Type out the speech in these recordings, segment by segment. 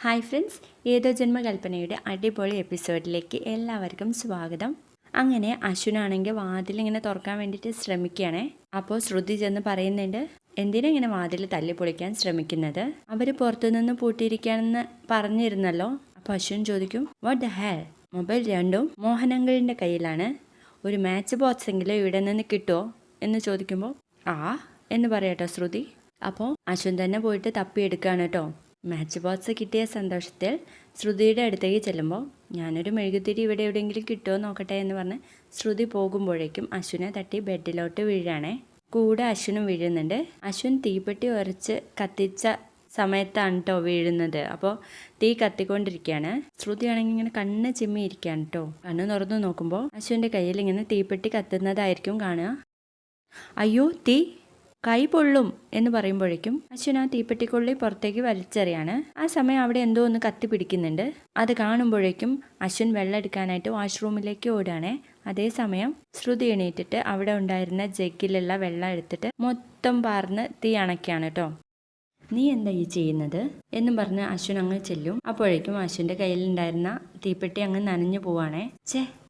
Hi friends, ഏതോ ജന്മകൽപ്പനയുടെ അടിപൊളി എപ്പിസോഡിലേക്ക് എല്ലാവർക്കും സ്വാഗതം. അങ്ങനെ അശ്വിനാണെങ്കിൽ വാതിലിങ്ങനെ തുറക്കാൻ വേണ്ടിയിട്ട് ശ്രമിക്കുകയാണേ. അപ്പോൾ ശ്രുതി ചെന്ന് പറയുന്നുണ്ട്, എന്തിനാ ഇങ്ങനെ വാതിൽ തല്ലിപ്പൊളിക്കാൻ ശ്രമിക്കുന്നത്? അവർ പുറത്തുനിന്ന് പൂട്ടിയിരിക്കുകയാണെന്ന് പറഞ്ഞിരുന്നല്ലോ. അപ്പോൾ അശ്വിൻ ചോദിക്കും, വാട്ട് ദ ഹെൽ? മൊബൈൽ രണ്ടും മോഹനങ്കളിൻ്റെ കയ്യിലാണ്. ഒരു മാച്ച് ബോക്സ് എങ്കിലും ഇവിടെ നിന്ന് കിട്ടുമോ എന്ന് ചോദിക്കുമ്പോൾ എന്ന് പറയട്ടോ ശ്രുതി. അപ്പോൾ അശ്വിൻ തന്നെ പോയിട്ട് തപ്പിയെടുക്കുകയാണ് കേട്ടോ. മാച്ച് ബോക്സ് കിട്ടിയ സന്തോഷത്തിൽ ശ്രുതിയുടെ അടുത്തേക്ക് ചെല്ലുമ്പോൾ, ഞാനൊരു മെഴുകുതിരി ഇവിടെ എവിടെയെങ്കിലും കിട്ടുമോ നോക്കട്ടെ എന്ന് പറഞ്ഞ് ശ്രുതി പോകുമ്പോഴേക്കും അശ്വിനെ തട്ടി ബെഡിലോട്ട് വീഴാണേ. കൂടെ അശ്വിനും വീഴുന്നുണ്ട്. അശ്വിൻ തീപ്പെട്ടി ഉരച്ച് കത്തിച്ച സമയത്താണ് കേട്ടോ വീഴുന്നത്. അപ്പോൾ തീ കത്തിക്കൊണ്ടിരിക്കുകയാണ്. ശ്രുതിയാണെങ്കിൽ ഇങ്ങനെ കണ്ണ് ചിമ്മി ഇരിക്കുകയാണ് കേട്ടോ. കണ്ണ് തുറന്നു നോക്കുമ്പോൾ അശ്വിൻ്റെ കയ്യിൽ ഇങ്ങനെ തീപ്പെട്ടി കത്തുന്നതായിരിക്കും കാണുക. അയ്യോ, തീ കൈ പൊള്ളും എന്ന് പറയുമ്പോഴേക്കും അശ്വിൻ ആ തീപ്പെട്ടിക്കൊള്ളി പുറത്തേക്ക് വലിച്ചെറിയാണ്. ആ സമയം അവിടെ എന്തോ ഒന്ന് കത്തി പിടിക്കുന്നുണ്ട്. അത് കാണുമ്പോഴേക്കും അശ്വിൻ വെള്ളം എടുക്കാനായിട്ട് വാഷ്റൂമിലേക്ക് ഓടുകയാണേ. അതേസമയം ശ്രുതി എണീറ്റിട്ട് അവിടെ ഉണ്ടായിരുന്ന ജഗ്ഗിലുള്ള വെള്ളം എടുത്തിട്ട് മൊത്തം പാർന്ന് തീ അണയ്ക്കാണ് കേട്ടോ. നീ എന്താ ഈ ചെയ്യുന്നത് എന്നും പറഞ്ഞ് അശ്വിൻ അങ്ങ് ചെല്ലും. അപ്പോഴേക്കും അശ്വിൻ്റെ കയ്യിലുണ്ടായിരുന്ന തീപ്പെട്ടി അങ്ങ് നനഞ്ഞു പോവാണേ.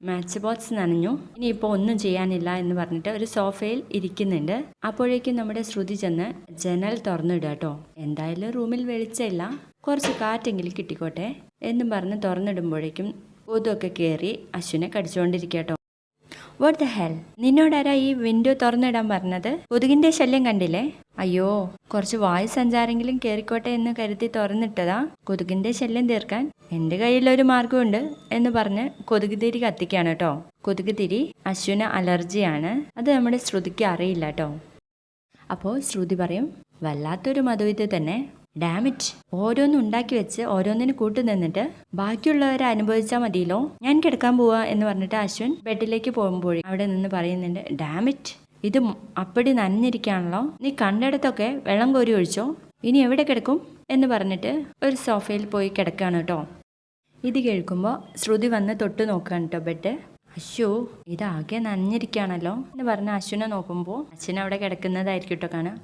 മാച്ച് ബോക്സ് നനഞ്ഞു, ഇനിയിപ്പോൾ ഒന്നും ചെയ്യാനില്ല എന്ന് പറഞ്ഞിട്ട് ഒരു സോഫയിൽ ഇരിക്കുന്നുണ്ട്. അപ്പോഴേക്കും നമ്മുടെ ശ്രുതി ചെന്ന് ജനൽ തുറന്നിടുക കേട്ടോ. എന്തായാലും റൂമിൽ വെളിച്ചമില്ല, കുറച്ച് കാറ്റെങ്കിലും കിട്ടിക്കോട്ടെ എന്നും പറഞ്ഞ് തുറന്നിടുമ്പോഴേക്കും കൊതുകൊക്കെ കയറി അശ്വിനെ കടിച്ചുകൊണ്ടിരിക്കുക കേട്ടോ. What the hell? നിന്നോടാരാ ഈ വിൻഡോ തുറന്നിടാൻ പറഞ്ഞത്? കൊതുകിന്റെ ശല്യം കണ്ടില്ലേ? അയ്യോ, കുറച്ച് വായു സഞ്ചാരെങ്കിലും കയറിക്കോട്ടെ എന്ന് കരുതി തുറന്നിട്ടതാ. കൊതുകിന്റെ ശല്യം തീർക്കാൻ എൻ്റെ കയ്യിലൊരു മാർഗമുണ്ട് എന്ന് പറഞ്ഞ് കൊതുക് തിരി കത്തിക്കാണ് കേട്ടോ. കൊതുക് തിരി അശ്വിന് അലർജിയാണ്. അത് നമ്മുടെ ശ്രുതിക്ക് അറിയില്ല കേട്ടോ. അപ്പോൾ ശ്രുതി പറയും, വല്ലാത്തൊരു മധുവിത് തന്നെ. ഡാമിറ്റ്, ഓരോന്നും ഉണ്ടാക്കി വെച്ച് ഓരോന്നിന് കൂട്ടു നിന്നിട്ട് ബാക്കിയുള്ളവരെ അനുഭവിച്ചാൽ മതിയല്ലോ. ഞാൻ കിടക്കാൻ പോവാ എന്ന് പറഞ്ഞിട്ട് അശ്വിൻ ബെഡിലേക്ക് പോകുമ്പോഴേ അവിടെ നിന്ന് പറയുന്നുണ്ട്, ഡാമിറ്റ്, ഇത് അപ്പടി നനഞ്ഞിരിക്കുകയാണല്ലോ. നീ കണ്ടിടത്തൊക്കെ വെള്ളം കോരി ഒഴിച്ചോ. ഇനി എവിടെ കിടക്കും എന്ന് പറഞ്ഞിട്ട് ഒരു സോഫയിൽ പോയി കിടക്കുകയാണ് കേട്ടോ. ഇത് കേൾക്കുമ്പോൾ ശ്രുതി വന്ന് തൊട്ട് നോക്കുകയാണ് കേട്ടോ ബെഡ്. അശ്വോ, ഇതാകെ നനഞ്ഞിരിക്കുകയാണല്ലോ എന്ന് പറഞ്ഞ് അശ്വിനെ നോക്കുമ്പോൾ അശ്വിൻ അവിടെ കിടക്കുന്നതായിരിക്കും കേട്ടോ കാണുക.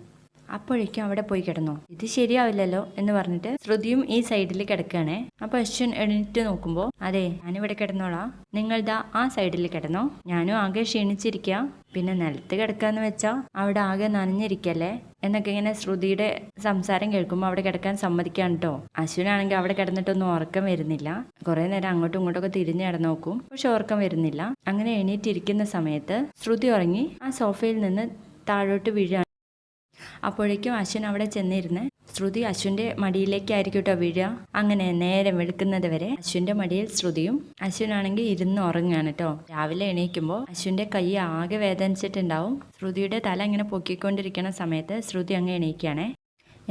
അപ്പോഴേക്കും അവിടെ പോയി കിടന്നോ, ഇത് ശരിയാവില്ലല്ലോ എന്ന് പറഞ്ഞിട്ട് ശ്രുതിയും ഈ സൈഡിൽ കിടക്കുകയാണേ. അപ്പൊ അശ്വിൻ എണീറ്റ് നോക്കുമ്പോൾ, അതെ, ഞാനിവിടെ കിടന്നോളാം, നിങ്ങൾ ദാ ആ സൈഡിൽ കിടന്നോ. ഞാനും ആകെ ക്ഷീണിച്ചിരിക്കുക, പിന്നെ നിലത്ത് കിടക്കാന്ന് വെച്ചാ അവിടെ ആകെ നനഞ്ഞിരിക്കല്ലേ എന്നൊക്കെ ഇങ്ങനെ ശ്രുതിയുടെ സംസാരം കേൾക്കുമ്പോൾ അവിടെ കിടക്കാൻ സമ്മതിക്കാൻ കേട്ടോ. അശ്വിനാണെങ്കിൽ അവിടെ കിടന്നിട്ടൊന്നും ഉറക്കം വരുന്നില്ല. കുറെ നേരം അങ്ങോട്ടും ഇങ്ങോട്ടൊക്കെ തിരിഞ്ഞു കിടന്നു നോക്കും, പക്ഷെ ഉറക്കം വരുന്നില്ല. അങ്ങനെ എണീറ്റിരിക്കുന്ന സമയത്ത് ശ്രുതി ഉറങ്ങി ആ സോഫയിൽ നിന്ന് താഴോട്ട് വീഴാൻ. അപ്പോഴേക്കും അശ്വിൻ അവിടെ ചെന്നിരുന്ന് ശ്രുതി അശ്വിൻ്റെ മടിയിലേക്കായിരിക്കും കേട്ടോ വീഴുക. അങ്ങനെ നേരം വെളുക്കുന്നത് വരെ അശ്വിൻ്റെ മടിയിൽ ശ്രുതിയും അശ്വിനാണെങ്കിൽ ഇരുന്ന് ഉറങ്ങുകയാണ് കേട്ടോ. രാവിലെ എണീക്കുമ്പോൾ അശ്വിൻ്റെ കൈ ആകെ വേദനിച്ചിട്ടുണ്ടാവും. ശ്രുതിയുടെ തല ഇങ്ങനെ പൊക്കിക്കൊണ്ടിരിക്കുന്ന സമയത്ത് ശ്രുതി അങ്ങ് എണീക്കുകയാണേ.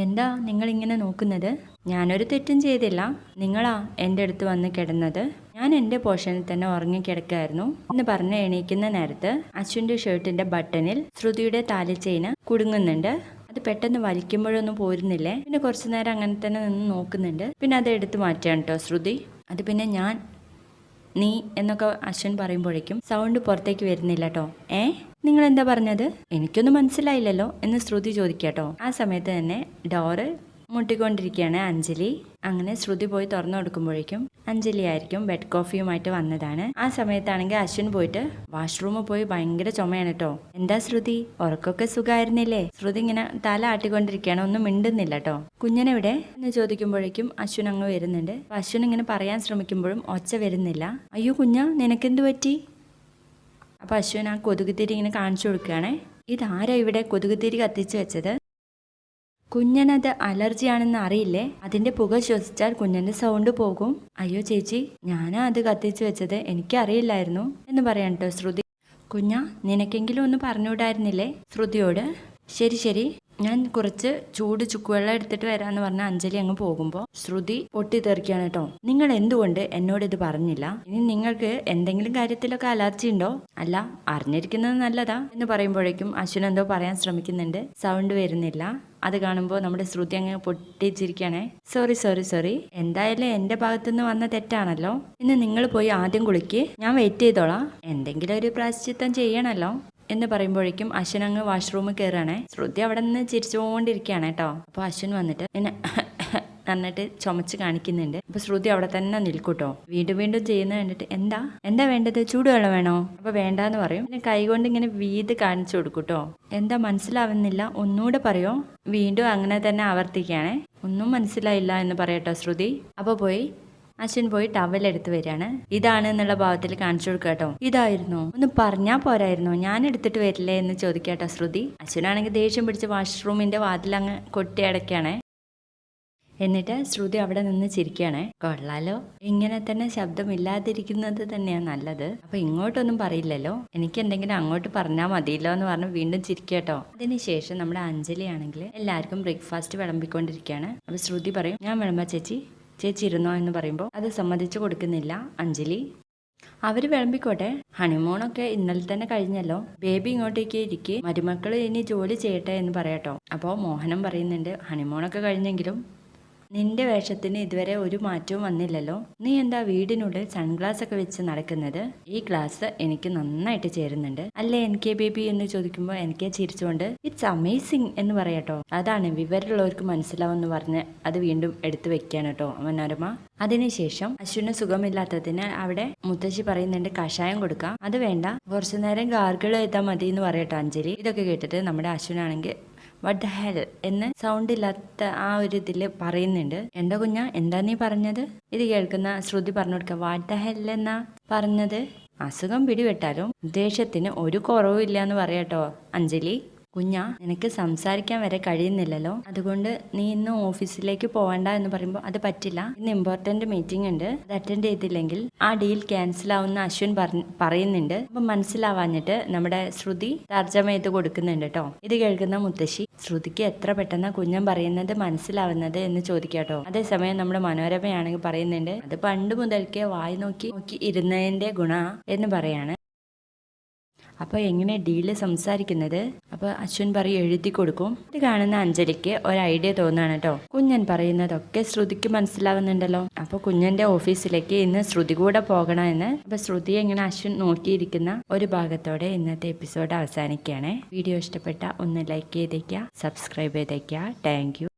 എന്താ നിങ്ങളിങ്ങനെ നോക്കുന്നത്? ഞാനൊരു തെറ്റും ചെയ്തില്ല, നിങ്ങളാ എൻ്റെ അടുത്ത് വന്ന് കിടന്നത്. ഞാൻ എൻ്റെ പോർഷനിൽ തന്നെ ഉറങ്ങിക്കിടക്കായിരുന്നു എന്ന് പറഞ്ഞ് എണീക്കുന്ന നേരത്ത് അശ്വിൻ്റെ ഷർട്ടിൻ്റെ ബട്ടണിൽ ശ്രുതിയുടെ താലി ചെയിന് കുടുങ്ങുന്നുണ്ട്. അത് പെട്ടെന്ന് വലിക്കുമ്പോഴൊന്നും പോരുന്നില്ലേ. പിന്നെ കുറച്ചു നേരം അങ്ങനെ തന്നെ നിന്ന് നോക്കുന്നുണ്ട്. പിന്നെ അത് എടുത്ത് മാറ്റുകയാണ് കേട്ടോ ശ്രുതി. അത് പിന്നെ ഞാൻ, നീ എന്നൊക്കെ അശ്വിൻ പറയുമ്പോഴേക്കും സൗണ്ട് പുറത്തേക്ക് വരുന്നില്ല കേട്ടോ. നിങ്ങൾ എന്താ പറഞ്ഞത്? എനിക്കൊന്നും മനസ്സിലായില്ലല്ലോ എന്ന് ശ്രുതി ചോദിക്കാട്ടോ. ആ സമയത്ത് തന്നെ ഡോറ് മുട്ടിക്കൊണ്ടിരിക്കുകയാണ് അഞ്ജലി. അങ്ങനെ ശ്രുതി പോയി തുറന്നു കൊടുക്കുമ്പോഴേക്കും അഞ്ജലി ആയിരിക്കും ബെഡ് കോഫിയുമായിട്ട് വന്നതാണ്. ആ സമയത്താണെങ്കിൽ അശ്വിൻ പോയിട്ട് വാഷ്റൂമിൽ പോയി ഭയങ്കര ചുമയാണ് കേട്ടോ. എന്താ ശ്രുതി, ഉറക്കൊക്കെ സുഖമായിരുന്നില്ലേ? ശ്രുതി ഇങ്ങനെ തല ആട്ടിക്കൊണ്ടിരിക്കുകയാണ്, ഒന്നും മിണ്ടുന്നില്ല കേട്ടോ. കുഞ്ഞനെവിടെ എന്ന് ചോദിക്കുമ്പോഴേക്കും അശ്വിൻ അങ്ങ് വരുന്നുണ്ട്. അശ്വിൻ ഇങ്ങനെ പറയാൻ ശ്രമിക്കുമ്പോഴും ഒച്ച വരുന്നില്ല. അയ്യോ കുഞ്ഞ, നിനക്കെന്ത് പറ്റി? അപ്പൊ അശ്വിൻ ആ കൊതുകുതിരി ഇങ്ങനെ കാണിച്ചു കൊടുക്കുകയാണേ. ഇതാരാ ഇവിടെ കൊതുകുതിരി കത്തിച്ച് വെച്ചത്? കുഞ്ഞനത് അലർജിയാണെന്ന് അറിയില്ലേ? അതിന്റെ പുക ശ്വസിച്ചാൽ കുഞ്ഞന്റെ സൗണ്ട് പോകും. അയ്യോ ചേച്ചി, ഞാനാ അത് കത്തിച്ചു വെച്ചത്, എനിക്കറിയില്ലായിരുന്നു എന്ന് പറയാൻ കേട്ടോ ശ്രുതി. കുഞ്ഞ, നിനക്കെങ്കിലും ഒന്ന് പറഞ്ഞുവിടായിരുന്നില്ലേ ശ്രുതിയോട്? ശരി ശരി, ഞാൻ കുറച്ച് ചൂട് ചുക്കുവെള്ളം എടുത്തിട്ട് വരാമെന്ന് പറഞ്ഞ അഞ്ജലി അങ്ങ് പോകുമ്പോൾ ശ്രുതി പൊട്ടിത്തെറിക്കുകയാണ് കേട്ടോ. നിങ്ങൾ എന്തുകൊണ്ട് എന്നോട് ഇത് പറഞ്ഞില്ല? ഇനി നിങ്ങൾക്ക് എന്തെങ്കിലും കാര്യത്തിലൊക്കെ അലർജി ഉണ്ടോ? അല്ല, അറിഞ്ഞിരിക്കുന്നത് നല്ലതാ എന്ന് പറയുമ്പോഴേക്കും അശ്വിൻ എന്തോ പറയാൻ ശ്രമിക്കുന്നുണ്ട്, സൗണ്ട് വരുന്നില്ല. അത് കാണുമ്പോൾ നമ്മുടെ ശ്രുതി അങ്ങ് പൊട്ടിച്ചിരിക്കുകയാണേ. സോറി, എന്തായാലും എൻ്റെ ഭാഗത്തുനിന്ന് വന്ന തെറ്റാണല്ലോ. ഇന്ന് നിങ്ങൾ പോയി ആദ്യം കുളിക്ക്, ഞാൻ വെയിറ്റ് ചെയ്തോളാം. എന്തെങ്കിലും ഒരു പ്രായശ്ചിത്തം ചെയ്യണല്ലോ എന്ന് പറയുമ്പോഴേക്കും അശ്വിൻ അങ്ങ് വാഷ്റൂമിൽ കയറുകയാണേ. ശ്രുതി അവിടെ നിന്ന് ചിരിച്ചുകൊണ്ടിരിക്കുകയാണ് കേട്ടോ. അപ്പോൾ അശ്വിൻ വന്നിട്ട് പിന്നെ എന്നിട്ട് ചുമച്ച് കാണിക്കുന്നുണ്ട്. അപ്പൊ ശ്രുതി അവിടെ തന്നെ നിൽക്കൂട്ടോ. വീണ്ടും വീണ്ടും ചെയ്യുന്നത് കണ്ടിട്ട് എന്താ വേണ്ടത്, ചൂടുവെള്ളം വേണോ? അപ്പൊ വേണ്ടാന്ന് പറയും. പിന്നെ കൈകൊണ്ട് ഇങ്ങനെ വീത് കാണിച്ചു കൊടുക്കൂട്ടോ. എന്താ മനസ്സിലാവുന്നില്ല, ഒന്നുകൂടെ പറയോ? വീണ്ടും അങ്ങനെ തന്നെ ആവർത്തിക്കുകയാണേ. ഒന്നും മനസ്സിലായില്ല എന്ന് പറയട്ടോ ശ്രുതി. അപ്പൊ അശ്വിൻ പോയി ടവലെടുത്ത് വരികയാണ്. ഇതാണ് എന്നുള്ള ഭാവത്തിൽ കാണിച്ചു കൊടുക്കുക കേട്ടോ. ഇതായിരുന്നോ, ഒന്ന് പറഞ്ഞാൽ പോരായിരുന്നോ, ഞാൻ എടുത്തിട്ട് വരില്ലേ എന്ന് ചോദിക്കാട്ടോ ശ്രുതി. അശ്വിനാണെങ്കിൽ ദേഷ്യം പിടിച്ച് വാഷ്റൂമിന്റെ വാതിലങ്ങ് കൊട്ടിയടയ്ക്കുകയാണേ. എന്നിട്ട് ശ്രുതി അവിടെ നിന്ന് ചിരിക്കുകയാണേ. കൊള്ളാലോ, ഇങ്ങനെ തന്നെ ശബ്ദമില്ലാതിരിക്കുന്നത് തന്നെയാണ് നല്ലത്. അപ്പൊ ഇങ്ങോട്ടൊന്നും പറയില്ലല്ലോ, എനിക്ക് എന്തെങ്കിലും അങ്ങോട്ട് പറഞ്ഞാൽ മതിയല്ലോ എന്ന് പറഞ്ഞ് വീണ്ടും ചിരിക്കട്ടോ. അതിനുശേഷം നമ്മുടെ അഞ്ജലി ആണെങ്കിൽ എല്ലാവർക്കും ബ്രേക്ക്ഫാസ്റ്റ് വിളമ്പിക്കൊണ്ടിരിക്കുകയാണ്. അപ്പൊ ശ്രുതി പറയും, ഞാൻ വിളമ്പാ ചേച്ചി ഇരുന്നോ എന്ന് പറയുമ്പോൾ അത് സമ്മതിച്ചു കൊടുക്കുന്നില്ല അഞ്ജലി. അവര് വിളമ്പിക്കോട്ടെ, ഹണിമൂണൊക്കെ ഇന്നലെ തന്നെ കഴിഞ്ഞല്ലോ, ബേബി ഇങ്ങോട്ടേക്ക് ഇരിക്കെ, മരുമക്കള് ഇനി ജോലി ചെയ്യട്ടെ എന്ന് പറയാട്ടോ. അപ്പോൾ മോഹനം പറയുന്നുണ്ട്, ഹണിമൂണൊക്കെ കഴിഞ്ഞെങ്കിലും നിന്റെ വേഷത്തിന് ഇതുവരെ ഒരു മാറ്റവും വന്നില്ലല്ലോ, നീ എന്താ വീടിനുള്ളിൽ സൺഗ്ലാസ് ഒക്കെ വെച്ച് നടക്കുന്നത്? ഈ ഗ്ലാസ് എനിക്ക് നന്നായിട്ട് ചേരുന്നുണ്ട് അല്ലേ എനിക്ക് ബേബി എന്ന് ചോദിക്കുമ്പോൾ എനിക്ക് ചിരിച്ചുകൊണ്ട് ഇറ്റ്സ് അമേസിങ് എന്ന് പറയാട്ടോ. അതാണ് വിവരമുള്ളവർക്ക് മനസ്സിലാവെന്ന് പറഞ്ഞ് അത് വീണ്ടും എടുത്തു വെക്കാണ് കേട്ടോ മനോരമ. അതിനുശേഷം അശ്വിന് സുഖമില്ലാത്തതിന് അവിടെ മുത്തശ്ശി പറയുന്നുണ്ട് കഷായം കൊടുക്കാം. അത് വേണ്ട, കുറച്ചു നേരം ഗാർഗിൾ ചെയ്താൽ മതി എന്ന് പറയട്ടോ അഞ്ജലി. ഇതൊക്കെ കേട്ടിട്ട് നമ്മുടെ അശ്വിനാണെങ്കിൽ വാട്ട് ദ ഹെൽ എന്ന് സൗണ്ട് ഇല്ലാത്ത ആ ഒരു ഇതിൽ പറയുന്നുണ്ട്. എന്താ കുഞ്ഞാ, എന്താ നീ പറഞ്ഞത്? ഇത് കേൾക്കുന്ന ശ്രുതി പറഞ്ഞു കൊടുക്കുക, വാട്ട് ദ ഹെൽ എന്നാ പറഞ്ഞത്? അസുഖം പിടിപെട്ടാലും ഉദ്ദേശത്തിന് ഒരു കുറവും ഇല്ല എന്ന് പറയാട്ടോ അഞ്ജലി. കുഞ്ഞാ, നിനക്ക് സംസാരിക്കാൻ വരെ കഴിയുന്നില്ലല്ലോ, അതുകൊണ്ട് നീ ഇന്ന് ഓഫീസിലേക്ക് പോകണ്ട എന്ന് പറയുമ്പോൾ അത് പറ്റില്ല, ഇന്ന് ഇമ്പോർട്ടന്റ് മീറ്റിംഗ് ഉണ്ട്, അത് അറ്റൻഡ് ചെയ്തില്ലെങ്കിൽ ആ ഡീൽ ക്യാൻസൽ ആവുന്ന അശ്വിൻ പറയുന്നുണ്ട്. അപ്പൊ മനസ്സിലാവാഞ്ഞിട്ട് നമ്മുടെ ശ്രുതി തർജ്ജമ ചെയ്ത് കൊടുക്കുന്നുണ്ട് കേട്ടോ. ഇത് കേൾക്കുന്ന മുത്തശ്ശി, ശ്രുതിക്ക് എത്ര പെട്ടെന്ന് കുഞ്ഞൻ പറയുന്നത് മനസ്സിലാവുന്നത് എന്ന് ചോദിക്കാട്ടോ. അതേസമയം നമ്മുടെ മനോരമയാണെങ്കിൽ പറയുന്നുണ്ട്, അത് പണ്ട് മുതൽക്കേ വായി നോക്കി ഇരുന്നതിന്റെ ഗുണ എന്ന് പറയാണ്. അപ്പോൾ എങ്ങനെ ഡീല് സംസാരിക്കുന്നത്? അപ്പോൾ അശ്വിൻ പറയും എഴുതി കൊടുക്കും. ഇത് കാണുന്ന അഞ്ജലിക്ക് ഒരു ഐഡിയ തോന്നാണ് കേട്ടോ. കുഞ്ഞൻ പറയുന്നതൊക്കെ ശ്രുതിക്ക് മനസ്സിലാവുന്നുണ്ടല്ലോ, അപ്പോൾ കുഞ്ഞന്റെ ഓഫീസിലേക്ക് ഇന്ന് ശ്രുതി കൂടെ പോകണമെന്ന്. അപ്പോൾ ശ്രുതിയെ ഇങ്ങനെ അശ്വിൻ നോക്കിയിരിക്കുന്ന ഒരു ഭാഗത്തോടെ ഇന്നത്തെ എപ്പിസോഡ് അവസാനിക്കുകയാണ്. വീഡിയോ ഇഷ്ടപ്പെട്ട ഒന്ന് ലൈക്ക് ചെയ്തേക്കുക, സബ്സ്ക്രൈബ് ചെയ്തേക്കുക. Thank you.